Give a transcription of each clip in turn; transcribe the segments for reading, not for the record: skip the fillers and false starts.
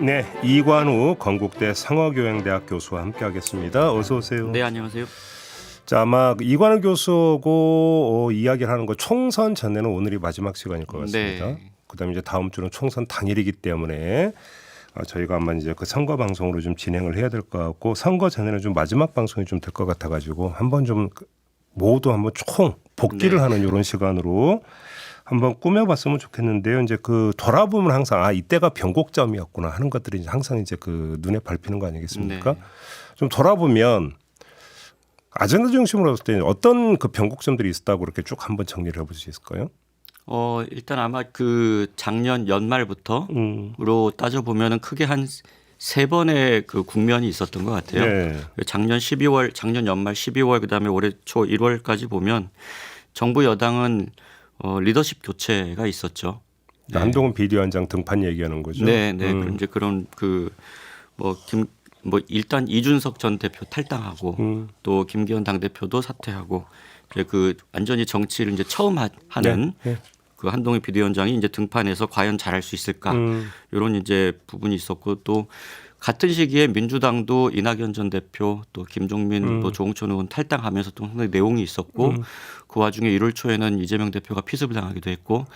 네, 이관우 건국대 상어교양대학 교수와 함께하겠습니다. 어서 오세요. 네, 안녕하세요. 자, 아마 이관우 교수하고 이야기를 하는 거 총선 전에는 오늘이 마지막 시간일 것 같습니다. 네. 그다음에 이제 다음 주는 총선 당일이기 때문에 저희가 아마 이제 그 선거 방송으로 좀 진행을 해야 될 것 같고 선거 전에는 좀 마지막 방송이 좀 될 것 같아가지고 한번 좀 모두 한번 총 복귀를 네. 하는 이런 시간으로 한번 꾸며봤으면 좋겠는데요. 이제 그 돌아보면 항상 이때가 변곡점이었구나 하는 것들이 이제 항상 이제 그 눈에 밟히는 거 아니겠습니까? 네. 좀 돌아보면 아젠다 중심으로 봤을 때 어떤 그 변곡점들이 있었다고 그렇게 쭉 한번 정리를 해볼 수 있을까요? 일단 아마 그 작년 연말부터로 따져 보면은 크게 한 세 번의 그 국면이 있었던 것 같아요. 네. 작년 12월, 작년 연말 12월 그다음에 올해 초 1월까지 보면 정부 여당은 리더십 교체가 있었죠. 네. 한동훈 비대위원장 등판 얘기하는 거죠. 네, 네. 이제 그런 일단 이준석 전 대표 탈당하고 또 김기현 당 대표도 사퇴하고 이제 그 완전히 정치를 이제 처음 하는 네. 그 한동훈 비대위원장이 이제 등판해서 과연 잘할 수 있을까 이런 이제 부분이 있었고 또 같은 시기에 민주당도 이낙연 전 대표 또 김종민 또 조홍천 의원 탈당하면서 또 상당히 내용이 있었고 그 와중에 1월 초에는 이재명 대표가 피습을 당하기도 했고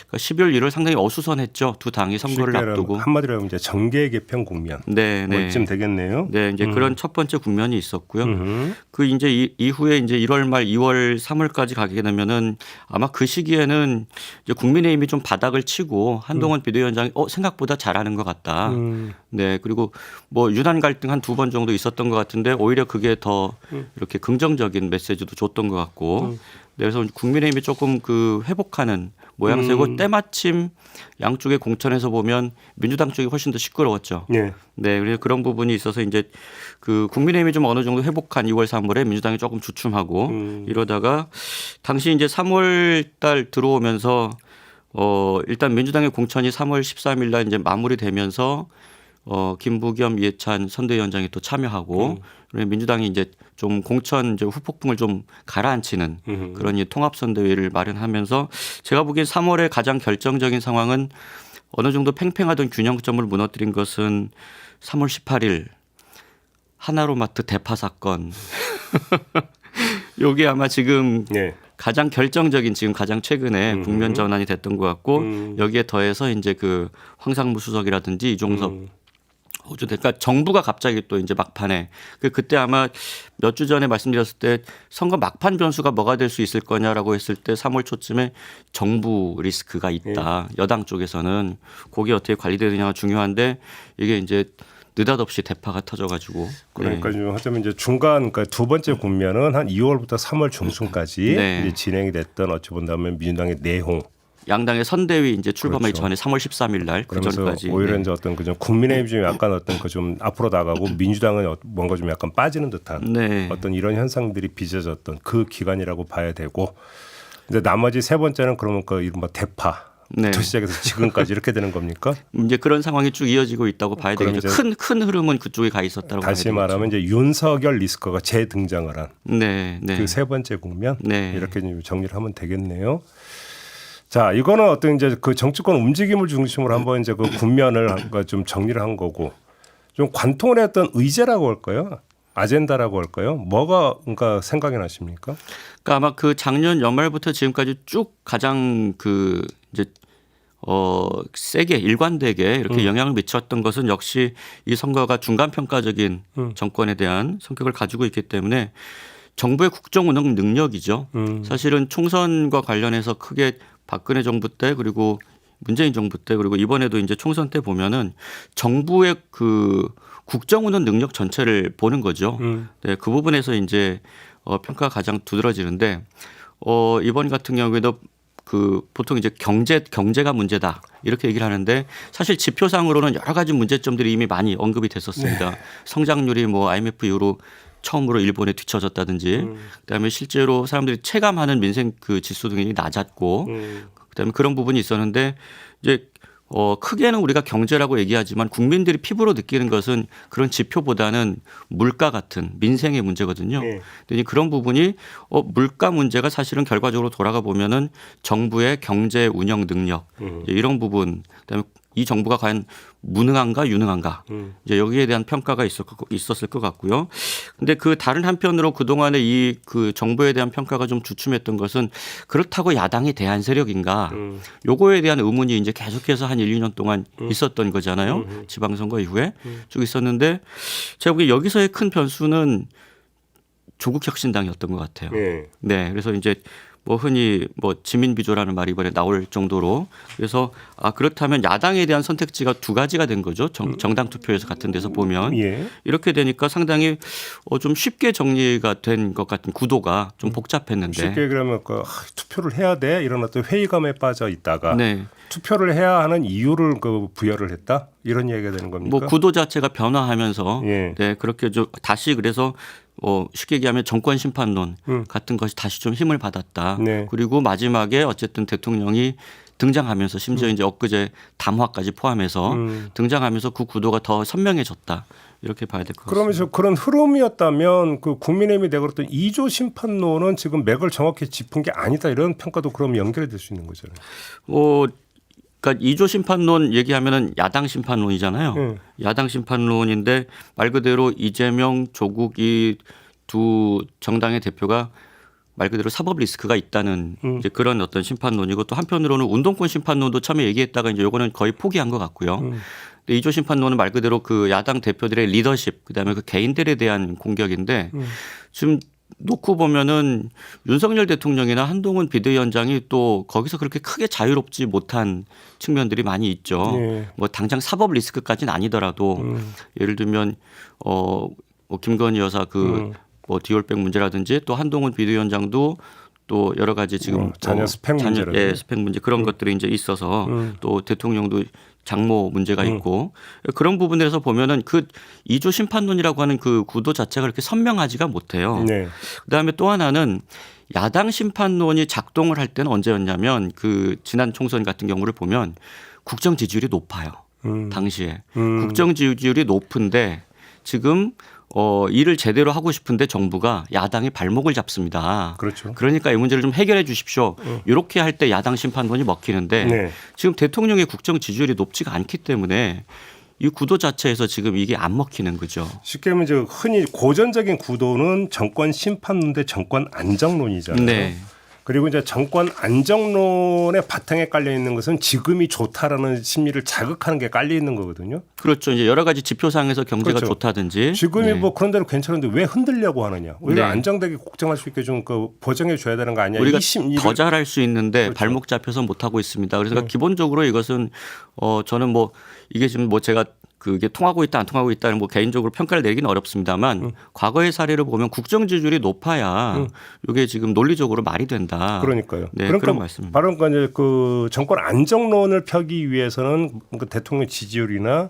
그러니까 12월 1월 상당히 어수선했죠. 두 당이 선거를 앞두고 한마디로 하면 이제 정계 개편 국면. 네, 네. 이쯤 되겠네요. 네, 이제 그런 첫 번째 국면이 있었고요. 그 이제 이후에 이제 1월 말 2월 3월까지 가게 되면은 아마 그 시기에는 이제 국민의힘이 좀 바닥을 치고 한동훈 비대위원장이 생각보다 잘하는 것 같다. 네, 그리고 뭐 유난 갈등 한 두 번 정도 있었던 것 같은데 오히려 그게 더 이렇게 긍정적인 메시지도 줬던 것 같고. 네, 그래서 국민의힘이 조금 그 회복하는 모양새고 때마침 양쪽의 공천에서 보면 민주당 쪽이 훨씬 더 시끄러웠죠. 네. 네, 그래서 그런 부분이 있어서 이제 그 국민의힘이 좀 어느 정도 회복한 2월 3월에 민주당이 조금 주춤하고 이러다가 당시 이제 3월 달 들어오면서 일단 민주당의 공천이 3월 13일 날 이제 마무리되면서 김부겸, 이해찬 선대위원장이 또 참여하고 그리고 민주당이 이제 좀 공천 이제 후폭풍을 좀 가라앉히는 그런 이 통합선대위를 마련하면서 제가 보기엔 3월에 가장 결정적인 상황은 어느 정도 팽팽하던 균형점을 무너뜨린 것은 3월 18일 하나로마트 대파 사건. 요게 아마 지금 네. 가장 결정적인 지금 가장 최근에 국면 전환이 됐던 것 같고 여기에 더해서 이제 그 황상무 수석이라든지 이종섭 호주 그러니까 정부가 갑자기 또 이제 막판에 그때 아마 몇 주 전에 말씀드렸을 때 선거 막판 변수가 뭐가 될 수 있을 거냐라고 했을 때 3월 초쯤에 정부 리스크가 있다. 여당 쪽에서는 그게 어떻게 관리되느냐가 중요한데 이게 이제 느닷없이 대파가 터져가지고 그러니까 좀 하자면 이제 중간 그러니까 두 번째 국면은 한 2월부터 3월 중순까지 네. 이제 진행이 됐던 어찌 본다면 민주당의 내홍. 양당의 선대위 이제 출범하기 그렇죠. 전에 3월 13일 날 그 그러면서 전까지 오히려 이제 어떤 그좀 국민의힘 좀 약간 어떤 그 좀 앞으로 나가고 민주당은 뭔가 좀 약간 빠지는 듯한 네. 어떤 이런 현상들이 빚어졌던 그 기간이라고 봐야 되고. 근데 나머지 세 번째는 그러면 그 이른바 대파. 네. 부터 시작해서 지금까지 이렇게 되는 겁니까? 이제 그런 상황이 쭉 이어지고 있다고 봐야 그럼 되겠죠. 이제 큰 흐름은 그쪽에 가 있었다고 봐야 다시 되겠죠. 말하면 이제 윤석열 리스크가 재등장을 한 네, 네. 그 세 번째 국면 네. 이렇게 좀 정리를 하면 되겠네요. 자, 이거는 어떤 이제 그 정치권 움직임을 중심으로 한번 이제 그 국면을 좀 정리를 한 거고 좀 관통을 했던 의제라고 할까요? 아젠다라고 할까요? 뭐가 그러니까 생각이 나십니까? 그러니까 아마 그 작년 연말부터 지금까지 쭉 가장 그 이제 세게 일관되게 이렇게 영향을 미쳤던 것은 역시 이 선거가 중간 평가적인 정권에 대한 성격을 가지고 있기 때문에 정부의 국정 운영 능력이죠. 사실은 총선과 관련해서 크게 박근혜 정부 때 그리고 문재인 정부 때 그리고 이번에도 이제 총선 때 보면은 정부의 그 국정 운영 능력 전체를 보는 거죠. 네, 그 부분에서 이제 평가가 가장 두드러지는데 이번 같은 경우에도 그 보통 이제 경제가 문제다 이렇게 얘기를 하는데 사실 지표상으로는 여러 가지 문제점들이 이미 많이 언급이 됐었습니다. 네. 성장률이 뭐 IMF 이후로 처음으로 일본에 뒤처졌다든지 그다음에 실제로 사람들이 체감하는 민생 그 지수 등이 낮았고 그다음에 그런 부분이 있었는데 이제 크게는 우리가 경제라고 얘기하지만 국민들이 피부로 느끼는 것은 그런 지표보다는 물가 같은 민생의 문제거든요. 근데 그런 부분이 물가 문제가 사실은 결과적으로 돌아가 보면은 정부의 경제 운영 능력 이런 부분 그다음에 이 정부가 과연 무능한가 유능한가 이제 여기에 대한 평가가 있었을 것 같고요. 근데 그 다른 한편으로 그동안에 이 그 정부에 대한 평가가 좀 주춤했던 것은 그렇다고 야당이 대한 세력인가 요거에 대한 의문이 이제 계속해서 한 1, 2년 동안 있었던 거잖아요. 지방선거 이후에 쭉 있었는데 제가 보기에 여기서의 큰 변수는 조국혁신당이었던 것 같아요. 네, 그래서 이제 뭐 흔히 뭐 지민비조라는 말이 이번에 나올 정도로 그래서 그렇다면 야당에 대한 선택지가 두 가지가 된 거죠. 정당 투표에서 같은 데서 보면 이렇게 되니까 상당히 좀 쉽게 정리가 된 것 같은 구도가 좀 복잡했는데 쉽게 그러면 투표를 해야 돼 이런 어떤 회의감에 빠져 있다가 네. 투표를 해야 하는 이유를 부여를 했다 이런 이야기가 되는 겁니까? 뭐 구도 자체가 변화하면서 네 그렇게 좀 다시 그래서 쉽게 얘기하면 정권 심판론 같은 것이 다시 좀 힘을 받았다. 네. 그리고 마지막에 어쨌든 대통령이 등장하면서 심지어 이제 엊그제 담화까지 포함해서 등장하면서 그 구도가 더 선명해졌다. 이렇게 봐야 될 것 같습니다. 그러면서 그런 흐름이었다면 그 국민의힘이 내걸었던 2조 심판론은 지금 맥을 정확히 짚은 게 아니다 이런 평가도 그럼 연결이 될 수 있는 거잖아요. 그러니까 2조 심판론 얘기하면은 야당 심판론이잖아요. 야당 심판론인데 말 그대로 이재명, 조국 이 두 정당의 대표가 말 그대로 사법 리스크가 있다는 이제 그런 어떤 심판론이고 또 한편으로는 운동권 심판론도 처음에 얘기했다가 이제 요거는 거의 포기한 것 같고요. 근데 2조 심판론은 말 그대로 그 야당 대표들의 리더십 그다음에 그 개인들에 대한 공격인데 지금 놓고 보면은 윤석열 대통령이나 한동훈 비대위원장이 또 거기서 그렇게 크게 자유롭지 못한 측면들이 많이 있죠. 뭐 당장 사법 리스크까지는 아니더라도 예를 들면 뭐 김건희 여사 뭐 디올백 문제라든지 또 한동훈 비대위원장도 또 여러 가지 지금 자녀 스펙 문제라든지 스펙 문제 그런 것들이 이제 있어서 또 대통령도 장모 문제가 있고 그런 부분에서 보면은 그 2조 심판론이라고 하는 그 구도 자체가 그렇게 선명하지가 못해요. 그다음에 또 하나는 야당 심판론이 작동을 할 때는 언제였냐면 그 지난 총선 같은 경우를 보면 국정 지지율이 높아요. 당시에 국정 지지율이 높은데 지금 일을 제대로 하고 싶은데 정부가 야당의 발목을 잡습니다. 그렇죠. 그러니까 이 문제를 좀 해결해 주십시오. 이렇게 할 때 야당 심판론이 먹히는데 지금 대통령의 국정 지지율이 높지가 않기 때문에 이 구도 자체에서 지금 이게 안 먹히는 거죠. 쉽게 하면 이제 흔히 고전적인 구도는 정권 심판론 대 정권 안정론이잖아요. 네. 그리고 이제 정권 안정론의 바탕에 깔려 있는 것은 지금이 좋다라는 심리를 자극하는 게 깔려 있는 거거든요. 그렇죠. 이제 여러 가지 지표상에서 경제가 그렇죠. 좋다든지 지금이 뭐 그런 대로 괜찮은데 왜 흔들려고 하느냐. 우리가 네. 안정되게 국정할 수 있게 좀 보장해 줘야 되는 거 아니냐. 우리가 이 심리를 더 잘할 수 있는데 그렇죠. 발목 잡혀서 못 하고 있습니다. 그래서 기본적으로 이것은 저는 뭐 이게 지금 뭐 제가 그게 통하고 있다 안 통하고 있다는 뭐 개인적으로 평가를 내리기는 어렵습니다만 과거의 사례를 보면 국정 지지율이 높아야 이게 지금 논리적으로 말이 된다. 그러니까요. 네, 그러니까 그런 말씀입니다. 바로 이제 그 정권 안정론을 펴기 위해서는 그 대통령 지지율이나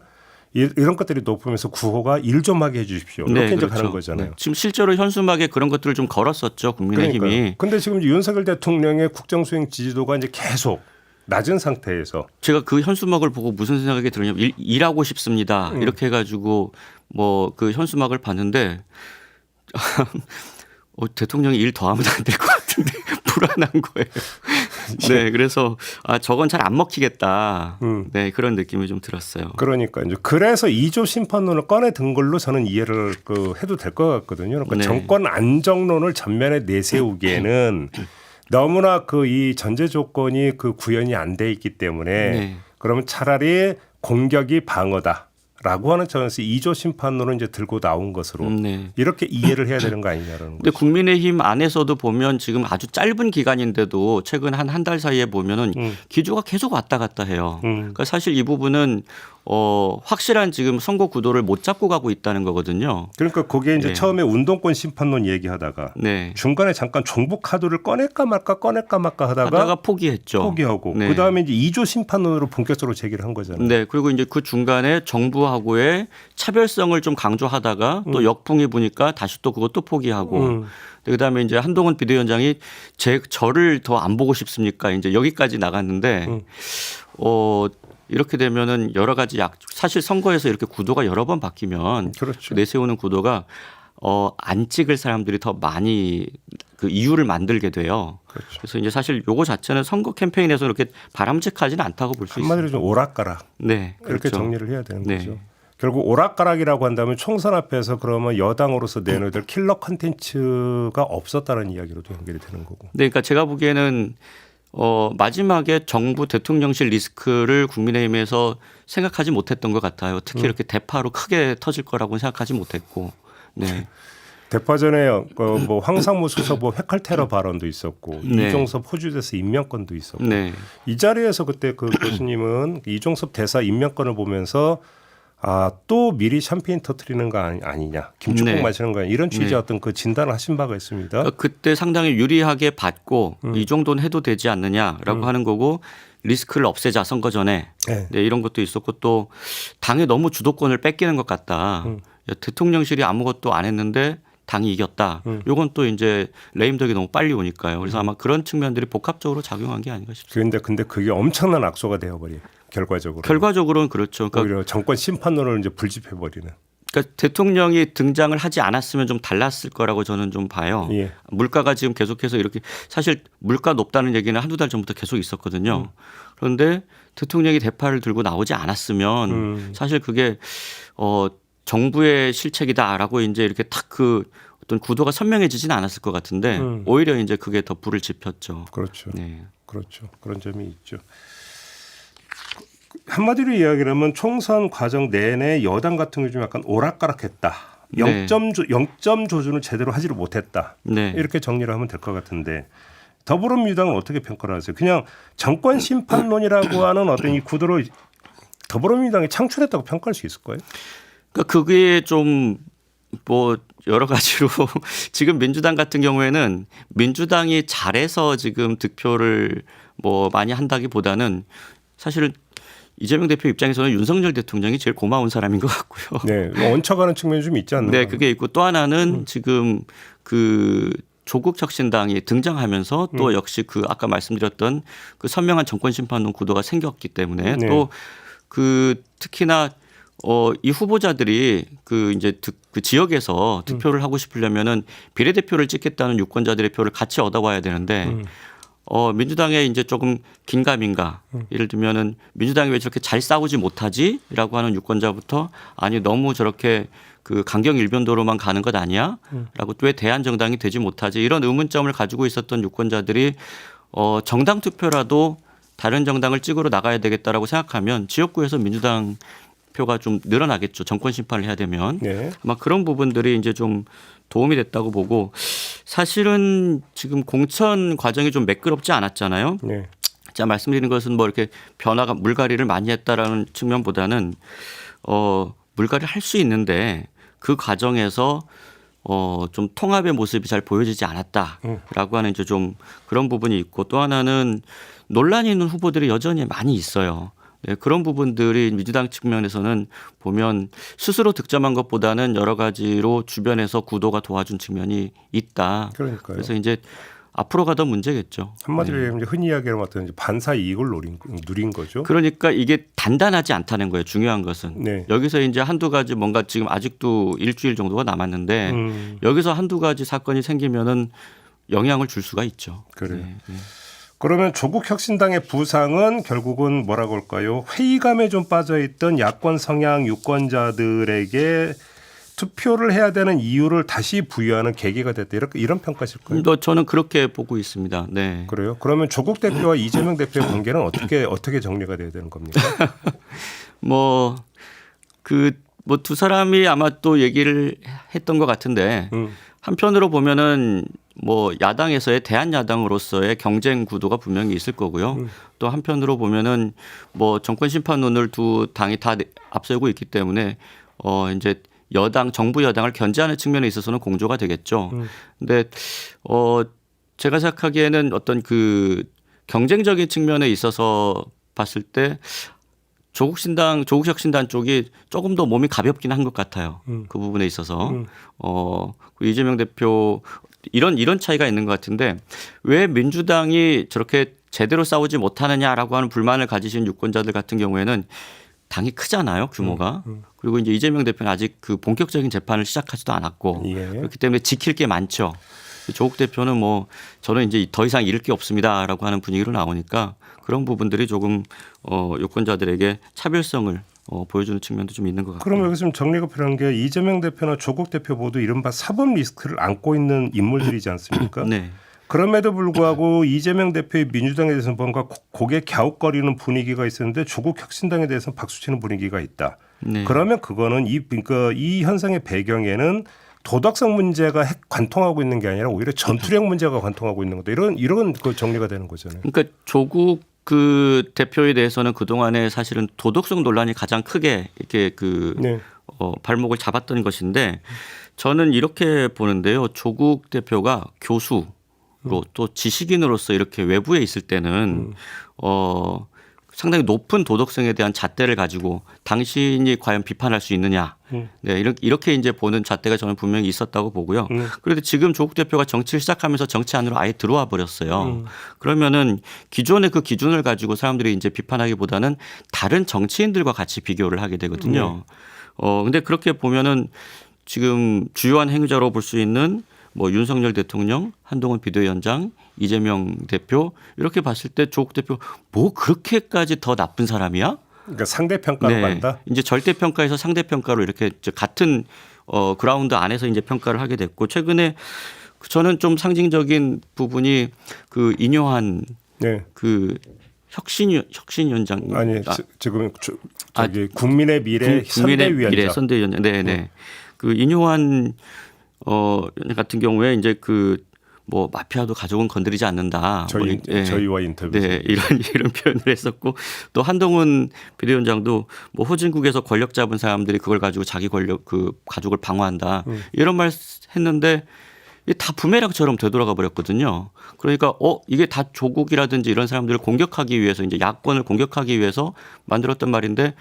이런 것들이 높으면서 구호가 일 좀 하게 해 주십시오. 이렇게 네, 이제 그렇죠. 가는 거잖아요. 네. 지금 실제로 현수막에 그런 것들을 좀 걸었었죠. 국민의힘이. 그런데 지금 윤석열 대통령의 국정 수행 지지도가 이제 계속 낮은 상태에서 제가 그 현수막을 보고 무슨 생각이 들었냐면 일하고 싶습니다. 이렇게 해가지고 뭐 그 현수막을 봤는데 대통령이 일 더 하면 안 될 것 같은데 불안한 거예요. 네, 그래서 저건 잘 안 먹히겠다. 네, 그런 느낌이 좀 들었어요. 그러니까 이제 그래서 2조 심판론을 꺼내 든 걸로 저는 이해를 해도 될 것 같거든요. 그러니까 네. 정권 안정론을 전면에 내세우기에는 너무나 이 전제 조건이 구현이 안 돼 있기 때문에 네. 그러면 차라리 공격이 방어다라고 하는 차원에서 2조 심판론을 이제 들고 나온 것으로 네. 이렇게 이해를 해야 되는 거 아니냐라는 근데 거죠. 국민의힘 안에서도 보면 지금 아주 짧은 기간인데도 최근 한 달 사이에 보면은 기조가 계속 왔다 갔다 해요. 그러니까 사실 이 부분은 확실한 지금 선거 구도를 못 잡고 가고 있다는 거거든요. 그러니까 거기에 이제 네. 처음에 운동권 심판론 얘기하다가 네. 중간에 잠깐 종북 카드를 꺼낼까 말까 하다가 포기했죠. 포기하고 네. 그다음에 이제 2조 심판론으로 본격적으로 제기를 한 거잖아요. 네. 그리고 이제 그 중간에 정부하고의 차별성을 좀 강조하다가 또 역풍이 부니까 다시 또 그것도 포기하고 그다음에 이제 한동훈 비대위원장이 저를 더 안 보고 싶습니까? 이제 여기까지 나갔는데 이렇게 되면은 여러 가지 사실 선거에서 이렇게 구도가 여러 번 바뀌면 그렇죠. 내세우는 구도가 안 찍을 사람들이 더 많이 그 이유를 만들게 돼요. 그렇죠. 그래서 이제 사실 요거 자체는 선거 캠페인에서 그렇게 바람직하지는 않다고 볼 수 있습니다. 한마디로 좀 오락가락 네, 이렇게 그렇죠. 정리를 해야 되는 네. 거죠. 결국 오락가락이라고 한다면 총선 앞에서 그러면 여당으로서 내놓을 킬러 컨텐츠가 없었다는 이야기로도 연결이 되는 거고. 네, 그러니까 제가 보기에는 마지막에 정부 대통령실 리스크를 국민의힘에서 생각하지 못했던 것 같아요. 특히 이렇게 대파로 크게 터질 거라고 생각하지 못했고. 네. 대파 전에 뭐 황상무 수석부 회칼 테러 발언도 있었고 네. 이종섭 호주대사 임명권도 있었고 네. 이 자리에서 그때 그 교수님은 이종섭 대사 임명권을 보면서 또 미리 샴페인 터트리는 거 아니냐 김축국 네. 마시는 거 아니냐 이런 취지의 네. 어떤 그 진단을 하신 바가 있습니다. 그러니까 그때 상당히 유리하게 받고 이 정도는 해도 되지 않느냐라고 하는 거고 리스크를 없애자 선거 전에 네. 네, 이런 것도 있었고 또 당에 너무 주도권을 뺏기는 것 같다. 대통령실이 아무것도 안 했는데 당이 이겼다. 요건 또 이제 레임덕이 너무 빨리 오니까요. 그래서 아마 그런 측면들이 복합적으로 작용한 게 아닌가 싶습니다. 근데 그게 엄청난 악소가 되어버려 결과적으로. 결과적으로는 그렇죠. 그러니까, 오히려 정권 심판론을 이제 불집해버리는. 그러니까 대통령이 등장을 하지 않았으면 좀 달랐을 거라고 저는 좀 봐요. 예. 물가가 지금 계속해서 이렇게 사실 물가 높다는 얘기는 한두 달 전부터 계속 있었거든요. 그런데 대통령이 대파를 들고 나오지 않았으면 사실 그게 정부의 실책이다라고 이제 이렇게 딱 그 어떤 구도가 선명해지지는 않았을 것 같은데 오히려 이제 그게 더 불을 지폈죠. 그렇죠. 네. 그렇죠. 그런 점이 있죠. 한마디로 이야기를 하면 총선 과정 내내 여당 같은 경우 좀 약간 오락가락했다. 네. 0점 조준을 제대로 하지를 못했다. 네. 이렇게 정리를 하면 될 것 같은데 더불어민주당은 어떻게 평가를 하세요? 그냥 정권 심판론이라고 하는 어떤 이 구도를 더불어민주당이 창출했다고 평가할 수 있을 거예요? 그러니까 그게 좀 뭐 여러 가지로 지금 민주당 같은 경우에는 민주당이 잘해서 지금 득표를 뭐 많이 한다기보다는 사실은 이재명 대표 입장에서는 윤석열 대통령이 제일 고마운 사람인 것 같고요. 네, 얹혀가는 측면이 좀 있지 않나요? 네, 그게 있고 또 하나는 지금 그 조국 혁신당이 등장하면서 또 역시 그 아까 말씀드렸던 그 선명한 정권 심판론 구도가 생겼기 때문에 네. 또 그 특히나 이 후보자들이 그 이제 그 지역에서 투표를 하고 싶으려면은 비례대표를 찍겠다는 유권자들의 표를 같이 얻어와야 되는데 민주당에 이제 조금 긴가민가 예를 들면은 민주당이 왜 저렇게 잘 싸우지 못하지라고 하는 유권자부터 아니 너무 저렇게 그 강경 일변도로만 가는 것 아니야?라고 또 왜 대한정당이 되지 못하지 이런 의문점을 가지고 있었던 유권자들이 정당 투표라도 다른 정당을 찍으러 나가야 되겠다라고 생각하면 지역구에서 민주당 표가 좀 늘어나겠죠. 정권 심판을 해야 되면. 네. 아마 그런 부분들이 이제 좀 도움이 됐다고 보고 사실은 지금 공천 과정이 좀 매끄럽지 않았잖아요. 네. 제가 말씀드리는 것은 뭐 이렇게 변화가 물갈이를 많이 했다라는 측면보다는 물갈이를 할 수 있는데 그 과정에서 좀 통합의 모습이 잘 보여지지 않았다라고 하는 이제 좀 그런 부분이 있고 또 하나는 논란이 있는 후보들이 여전히 많이 있어요. 네, 그런 부분들이 민주당 측면에서는 보면 스스로 득점한 것보다는 여러 가지로 주변에서 구도가 도와준 측면이 있다. 그러니까요. 그래서 이제 앞으로 가던 문제겠죠. 한마디로 얘기하면 흔히 이야기하는 어떤 반사 이익을 누린 거죠. 그러니까 이게 단단하지 않다는 거예요. 중요한 것은. 네. 여기서 이제 한두 가지 뭔가 지금 아직도 일주일 정도가 남았는데 여기서 한두 가지 사건이 생기면은 영향을 줄 수가 있죠. 그래요. 네, 네. 그러면 조국 혁신당의 부상은 결국은 뭐라고 할까요? 회의감에 좀 빠져있던 야권 성향 유권자들에게 투표를 해야 되는 이유를 다시 부여하는 계기가 됐다. 이런 평가실 거예요? 저는 그렇게 보고 있습니다. 네. 그래요? 그러면 조국 대표와 이재명 대표의 관계는 어떻게 정리가 돼야 되는 겁니까? 뭐 두 사람이 아마 또 얘기를 했던 것 같은데 한편으로 보면은 뭐 야당에서의 대한야당으로서의 경쟁 구도가 분명히 있을 거고요. 또 한편으로 보면은 뭐 정권 심판론을 두 당이 다 앞세우고 있기 때문에 이제 정부 여당을 견제하는 측면에 있어서는 공조가 되겠죠. 근데 제가 생각하기에는 어떤 그 경쟁적인 측면에 있어서 봤을 때 조국 혁신당 쪽이 조금 더 몸이 가볍긴 한 것 같아요. 그 부분에 있어서 이재명 대표 이런 차이가 있는 것 같은데 왜 민주당이 저렇게 제대로 싸우지 못하느냐라고 하는 불만을 가지신 유권자들 같은 경우에는 당이 크잖아요, 규모가. 그리고 이제 이재명 대표는 아직 그 본격적인 재판을 시작하지도 않았고 예. 그렇기 때문에 지킬 게 많죠. 조국 대표는 뭐 저는 이제 더 이상 잃을 게 없습니다라고 하는 분위기로 나오니까 그런 부분들이 조금 유권자들에게 차별성을 보여주는 측면도 좀 있는 것 같고요. 그럼 여기서 좀 정리가 필요한 게 이재명 대표나 조국 대표 모두 이른바 사법 리스크를 안고 있는 인물들이지 않습니까? 네. 그럼에도 불구하고 이재명 대표의 민주당에 대해서는 뭔가 고개 갸웃거리는 분위기가 있었는데 조국 혁신당에 대해서는 박수치는 분위기가 있다. 네. 그러면 그거는 이 현상의 배경에는 도덕성 문제가 관통하고 있는 게 아니라 오히려 전투력 문제가 관통하고 있는 거다. 이런 그 정리가 되는 거잖아요. 그러니까 조국 그 대표에 대해서는 그 동안에 사실은 도덕성 논란이 가장 크게 이렇게 네. 발목을 잡았던 것인데 저는 이렇게 보는데요. 조국 대표가 교수로 또 지식인으로서 이렇게 외부에 있을 때는 상당히 높은 도덕성에 대한 잣대를 가지고 당신이 과연 비판할 수 있느냐. 네, 이렇게 이제 보는 잣대가 저는 분명히 있었다고 보고요. 그런데 지금 조국 대표가 정치를 시작하면서 정치 안으로 아예 들어와 버렸어요. 그러면은 기존의 그 기준을 가지고 사람들이 이제 비판하기보다는 다른 정치인들과 같이 비교를 하게 되거든요. 근데 그렇게 보면은 지금 주요한 행자로 볼 수 있는 뭐 윤석열 대통령, 한동훈 비대위원장, 이재명 대표 이렇게 봤을 때 조국 대표 뭐 그렇게까지 더 나쁜 사람이야? 그러니까 상대 평가로 간다. 이제 절대 평가에서 상대 평가로 이렇게 같은 그라운드 안에서 이제 평가를 하게 됐고 최근에 저는 좀 상징적인 부분이 그 인요한 네. 그 혁신위원장 지금 저기 국민의 미래 선대위원장. 선대위원장. 네네. 그 인요한 같은 경우에 이제 그 뭐 마피아도 가족은 건드리지 않는다. 저희와 인터뷰. 네, 이런 표현을 했었고 또 한동훈 비대위원장도 뭐 후진국에서 권력 잡은 사람들이 그걸 가지고 자기 권력 그 가족을 방어한다. 이런 말 했는데 이게 다 부메랑처럼 되돌아가 버렸거든요. 그러니까 이게 다 조국이라든지 이런 사람들을 공격하기 위해서 이제 야권을 공격하기 위해서 만들었던 말인데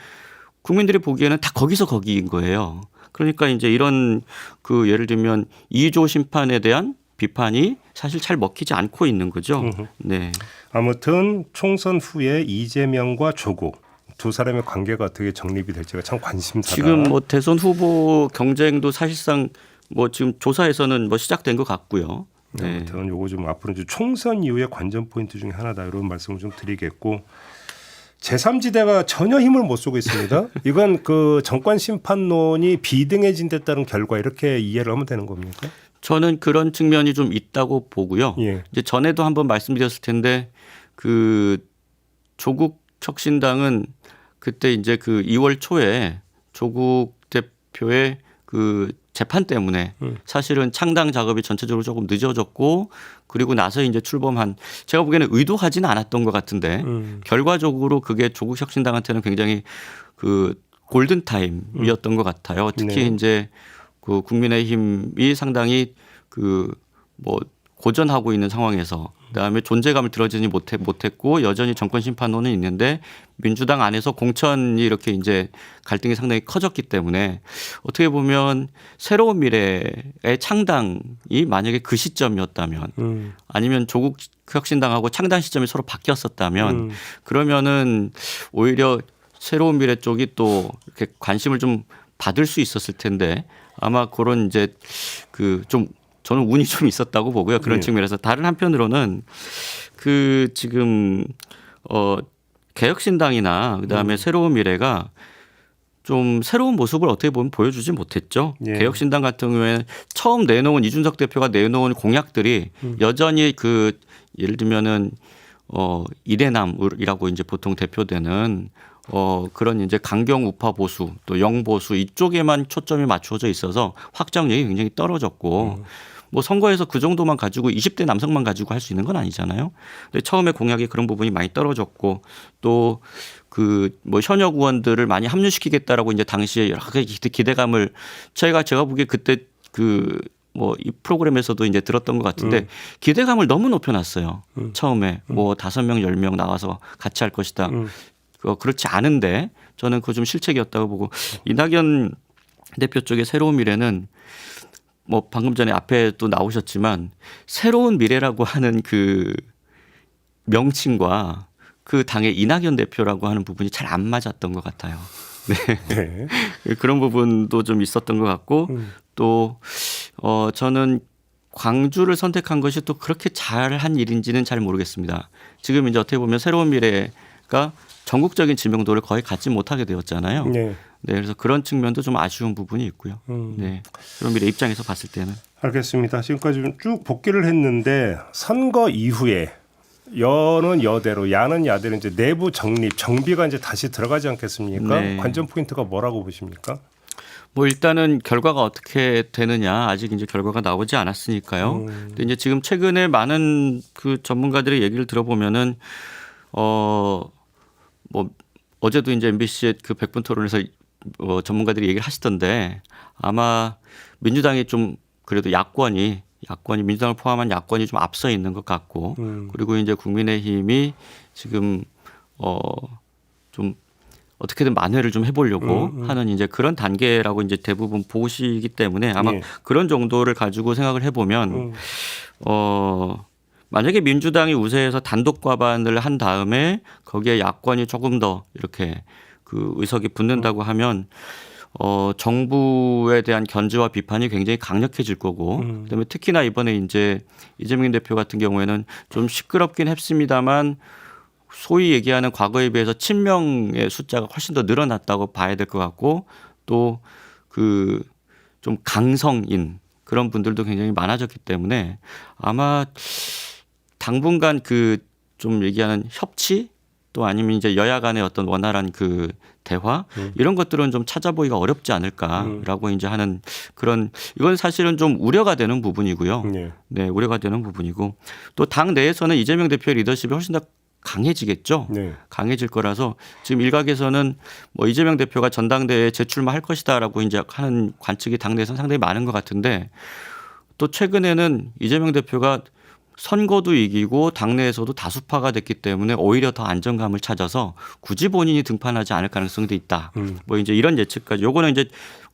국민들이 보기에는 다 거기서 거기인 거예요. 그러니까 이제 이런 그 예를 들면 2조 심판에 대한 비판이 사실 잘 먹히지 않고 있는 거죠. 네. 아무튼 총선 후에 이재명과 조국 두 사람의 관계가 어떻게 정립이 될지가 참 관심사다. 지금 뭐 대선 후보 경쟁도 사실상 뭐 지금 조사에서는 뭐 시작된 것 같고요. 네. 아무튼 요거 좀 앞으로 좀 총선 이후의 관전 포인트 중에 하나다 이런 말씀을 좀 드리겠고 제3지대가 전혀 힘을 못 쓰고 있습니다. 이건 그 정권 심판론이 비등해진댔다는 결과 이렇게 이해를 하면 되는 겁니까? 저는 그런 측면이 좀 있다고 보고요. 예. 이제 전에도 한번 말씀드렸을 텐데 그 조국 혁신당은 그때 이제 그 2월 초에 조국 대표의 그 재판 때문에 사실은 창당 작업이 전체적으로 조금 늦어졌고 그리고 나서 이제 출범한 제가 보기에는 의도하지는 않았던 것 같은데 결과적으로 그게 조국 혁신당한테는 굉장히 그 골든 타임이었던 것 같아요. 특히 네. 이제 그 국민의힘이 상당히 그 뭐 고전하고 있는 상황에서 그다음에 존재감을 드러내지 못했고 여전히 정권 심판론은 있는데 민주당 안에서 공천이 이렇게 이제 갈등이 상당히 커졌기 때문에 어떻게 보면 새로운 미래의 창당이 만약에 그 시점이었다면 아니면 조국 혁신당하고 창당 시점이 서로 바뀌었었다면 그러면은 오히려 새로운 미래 쪽이 또 이렇게 관심을 좀 받을 수 있었을 텐데 아마 그런 이제 그 좀 저는 운이 좀 있었다고 보고요. 그런 측면에서 다른 한편으로는 그 지금 개혁신당이나 그다음에 새로운 미래가 좀 새로운 모습을 어떻게 보면 보여주지 못했죠. 예. 개혁신당 같은 경우에 처음 내놓은 이준석 대표가 내놓은 공약들이 여전히 그 예를 들면은 이대남이라고 이제 보통 대표되는 그런 이제 강경 우파 보수 또 영보수 이쪽에만 초점이 맞춰져 있어서 확장력이 굉장히 떨어졌고 뭐 선거에서 그 정도만 가지고 20대 남성만 가지고 할 수 있는 건 아니잖아요. 근데 처음에 공약이 그런 부분이 많이 떨어졌고 또 그 뭐 현역 의원들을 많이 합류시키겠다라고 이제 당시에 여러 가지 기대감을 제가 보기에 그때 그 뭐 이 프로그램에서도 이제 들었던 것 같은데 기대감을 너무 높여놨어요. 처음에 뭐 5명, 10명 나와서 같이 할 것이다. 그렇지 않은데 저는 그거 좀 실책이었다고 보고 이낙연 대표 쪽의 새로운 미래는 뭐 방금 전에 앞에 또 나오셨지만 새로운 미래라고 하는 그 명칭과 그 당의 이낙연 대표라고 하는 부분이 잘 안 맞았던 것 같아요. 네. 그런 부분도 좀 있었던 것 같고 또 저는 광주를 선택한 것이 또 그렇게 잘한 일인지는 잘 모르겠습니다. 지금 이제 어떻게 보면 새로운 미래가 전국적인 지명도를 거의 갖지 못하게 되었잖아요. 네. 네, 그래서 그런 측면도 좀 아쉬운 부분이 있고요. 네, 새로운 미래 입장에서 봤을 때는. 알겠습니다. 지금까지 좀 쭉 복귀를 했는데 선거 이후에 여는 여대로 야는 야대로 이제 내부 정립 정비가 이제 다시 들어가지 않겠습니까? 네. 관전 포인트가 뭐라고 보십니까? 뭐 일단은 결과가 어떻게 되느냐 아직 이제 결과가 나오지 않았으니까요. 근데 이제 지금 최근에 많은 그 전문가들의 얘기를 들어보면은 뭐 어제도 이제 MBC의 그 100분 토론에서 전문가들이 얘기를 하시던데 아마 민주당이 좀 그래도 야권이 민주당을 포함한 야권이 좀 앞서 있는 것 같고 그리고 이제 국민의힘이 지금 좀 어떻게든 만회를 좀 해보려고 하는 이제 그런 단계라고 이제 대부분 보시기 때문에 아마 예. 그런 정도를 가지고 생각을 해보면 만약에 민주당이 우세해서 단독 과반을 한 다음에 거기에 야권이 조금 더 이렇게 그 의석이 붙는다고 하면 정부에 대한 견제와 비판이 굉장히 강력해질 거고 그다음에 특히나 이번에 이제 이재명 대표 같은 경우에는 좀 시끄럽긴 했습니다만 소위 얘기하는 과거에 비해서 친명의 숫자가 훨씬 더 늘어났다고 봐야 될 것 같고 또 그 좀 강성인 그런 분들도 굉장히 많아졌기 때문에 아마 당분간 그 좀 얘기하는 협치 또 아니면 이제 여야 간의 어떤 원활한 그 대화 이런 것들은 좀 찾아보기가 어렵지 않을까라고 이제 하는 그런 이건 사실은 좀 우려가 되는 부분이고요. 예. 네, 우려가 되는 부분이고 또 당 내에서는 이재명 대표의 리더십이 훨씬 더 강해지겠죠. 네. 강해질 거라서 지금 일각에서는 뭐 이재명 대표가 전당대회에 재출마할 것이다라고 이제 하는 관측이 당내에서는 상당히 많은 것 같은데 또 최근에는 이재명 대표가 선거도 이기고 당내에서도 다수파가 됐기 때문에 오히려 더 안정감을 찾아서 굳이 본인이 등판하지 않을 가능성도 있다. 뭐 이제 이런 예측까지. 요거는 이제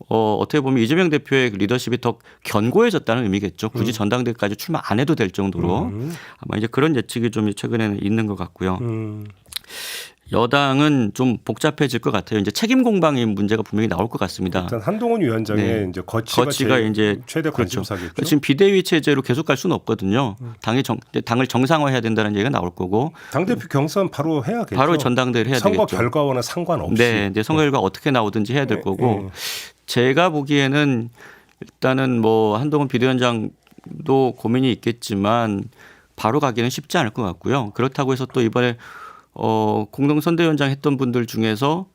어떻게 보면 이재명 대표의 리더십이 더 견고해졌다는 의미겠죠. 굳이 전당대회까지 출마 안 해도 될 정도로 아마 이제 그런 예측이 좀 최근에는 있는 것 같고요. 여당은 좀 복잡해질 것 같아요. 이제 책임 공방의 문제가 분명히 나올 것 같습니다. 일단 한동훈 위원장의 네. 이제 거치가 이제 제일 최대 그렇죠. 관심사겠죠. 지금 비대위 체제로 계속 갈 수는 없거든요. 당을 정상화해야 된다는 얘기가 나올 거고 당 대표 경선 바로 해야겠죠. 바로 전당대회를 해야 선거 되겠죠. 결과와는 상관없이. 네, 이제 선거 결과 어떻게 나오든지 해야 될 거고 제가 보기에는 일단은 뭐 한동훈 비대위원장도 고민이 있겠지만 바로 가기는 쉽지 않을 것 같고요. 그렇다고 해서 또 이번에 공동선대위원장 했던 분들 중에서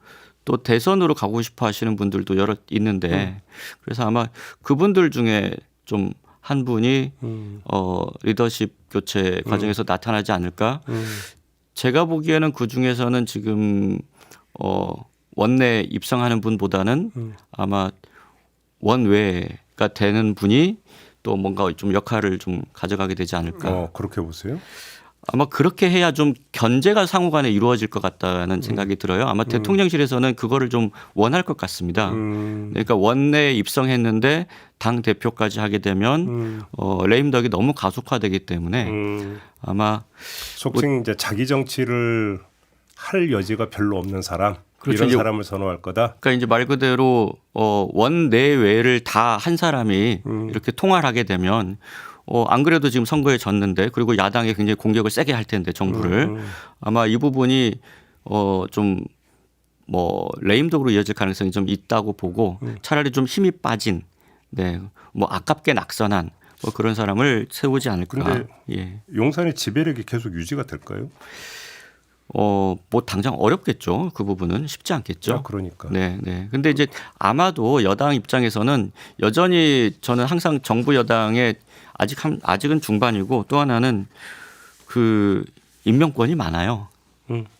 또 대선으로 가고 싶어 하시는 분들도 여러 있는데 그래서 아마 그분들 중에 좀 한 분이 리더십 교체 과정에서 나타나지 않을까. 제가 보기에는 그 중에서는 지금 원내 입성하는 분보다는 아마 원외가 되는 분이 또 뭔가 좀 역할을 좀 가져가게 되지 않을까. 그렇게 보세요. 아마 그렇게 해야 좀 견제가 상호간에 이루어질 것 같다는 생각이 들어요. 아마 대통령실에서는 그거를 좀 원할 것 같습니다. 그러니까 원내에 입성했는데 당 대표까지 하게 되면 레임덕이 너무 가속화되기 때문에 아마 속칭 이제 자기 정치를 할 여지가 별로 없는 사람. 그렇죠. 이런 사람을 선호할 거다. 그러니까 이제 말 그대로 원내외를 다 한 사람이 이렇게 통화를 하게 되면 안 그래도 지금 선거에 졌는데 그리고 야당에 굉장히 공격을 세게 할 텐데 정부를 아마 이 부분이 좀 뭐 레임덕으로 이어질 가능성이 좀 있다고 보고 차라리 좀 힘이 빠진 뭐 아깝게 낙선한 뭐 그런 사람을 세우지 않을까. 근데 예. 용산의 지배력이 계속 유지가 될까요? 뭐 당장 어렵겠죠. 그 부분은 쉽지 않겠죠. 그러니까. 네, 네. 근데 이제 아마도 여당 입장에서는 여전히 저는 항상 정부 여당의 아직은 중반이고 또 하나는 그 임명권이 많아요.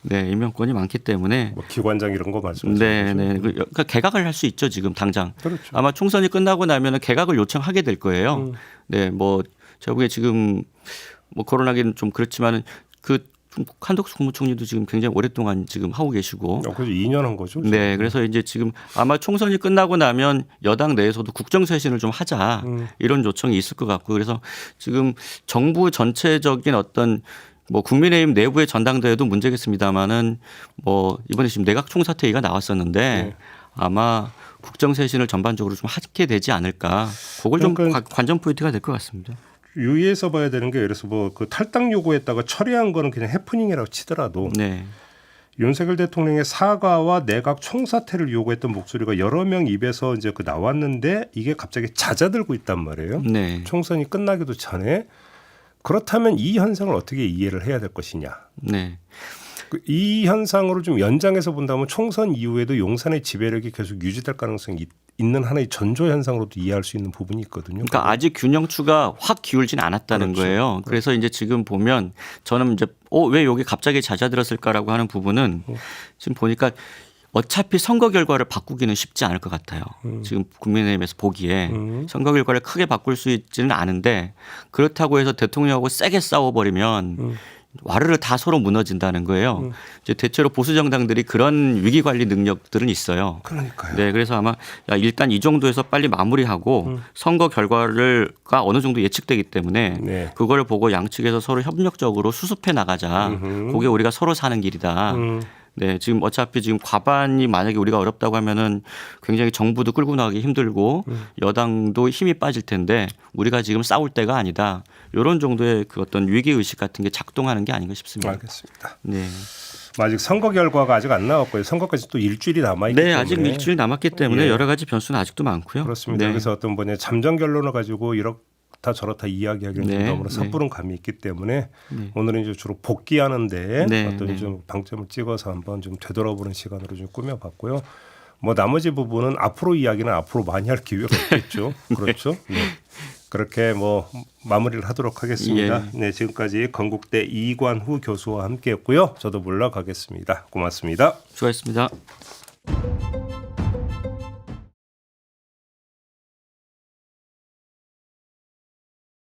네, 임명권이 많기 때문에 뭐 기관장 이런 거 말씀하시는 네, 거죠? 네. 그러니까 개각을 할 수 있죠 지금 당장. 그렇죠. 아마 총선이 끝나고 나면은 개각을 요청하게 될 거예요. 네, 뭐 제가 보기에 지금 뭐 거론하기는 좀 그렇지만은 그 한덕수 국무총리도 지금 굉장히 오랫동안 지금 하고 계시고. 그래서 2년 한 거죠. 네, 그래서 이제 지금 아마 총선이 끝나고 나면 여당 내에서도 국정쇄신을 좀 하자 이런 요청이 있을 것 같고 그래서 지금 정부 전체적인 어떤 뭐 국민의힘 내부의 전당대회도 문제겠습니다만은 뭐 이번에 지금 내각 총사퇴위가 나왔었는데 아마 국정쇄신을 전반적으로 좀 하게 되지 않을까. 그걸 좀 그러니까 관전 포인트가 될 것 같습니다. 유의해서 봐야 되는 게, 예를 들어서 뭐 그 탈당 요구했다가 철회한 거는 그냥 해프닝이라고 치더라도 네. 윤석열 대통령의 사과와 내각 총사퇴를 요구했던 목소리가 여러 명 입에서 이제 그 나왔는데 이게 갑자기 잦아들고 있단 말이에요. 네. 총선이 끝나기도 전에. 그렇다면 이 현상을 어떻게 이해를 해야 될 것이냐. 네. 이 현상으로 좀 연장해서 본다면 총선 이후에도 용산의 지배력이 계속 유지될 가능성이 있는 하나의 전조 현상으로도 이해할 수 있는 부분이 있거든요. 그러니까 아직 균형추가 확 기울진 않았다는 그렇죠. 거예요. 그래서 이제 지금 보면 저는 이제 왜 여기 갑자기 잦아들었을까라고 하는 부분은 지금 보니까 어차피 선거 결과를 바꾸기는 쉽지 않을 것 같아요. 지금 국민의힘에서 보기에 선거 결과를 크게 바꿀 수 있지는 않은데, 그렇다고 해서 대통령하고 세게 싸워버리면 와르르 다 서로 무너진다는 거예요. 이제 대체로 보수 정당들이 그런 위기 관리 능력들은 있어요. 그러니까요. 네, 그래서 아마 일단 이 정도에서 빨리 마무리하고 선거 결과가 어느 정도 예측되기 때문에 네. 그걸 보고 양측에서 서로 협력적으로 수습해 나가자. 그게 우리가 서로 사는 길이다. 네, 지금 어차피 지금 과반이 만약에 우리가 어렵다고 하면은 굉장히 정부도 끌고 나가기 힘들고 여당도 힘이 빠질 텐데 우리가 지금 싸울 때가 아니다. 이런 정도의 그 어떤 위기 의식 같은 게 작동하는 게 아닌가 싶습니다. 알겠습니다. 네. 아직 선거 결과가 아직 안 나왔고요. 선거까지 또 일주일이 남아있기 네, 때문에. 아직 일주일 남았기 때문에 예. 여러 가지 변수는 아직도 많고요. 그렇습니다. 네. 그래서 어떤 뭐냐 잠정 결론을 가지고 이렇다 저렇다 이야기하기는 네, 너무나 네. 섣부른 감이 있기 때문에 네. 오늘은 이제 주로 복귀하는데 네, 어떤 네. 좀 방점을 찍어서 한번 좀 되돌아보는 시간으로 좀 꾸며봤고요. 뭐 나머지 부분은 앞으로 이야기는 앞으로 많이 할 기회가 없겠죠. 그렇죠. 네. 그렇게 뭐 마무리를 하도록 하겠습니다. 예. 네, 지금까지 건국대 이관후 교수와 함께했고요. 저도 물러가겠습니다. 고맙습니다. 수고하셨습니다.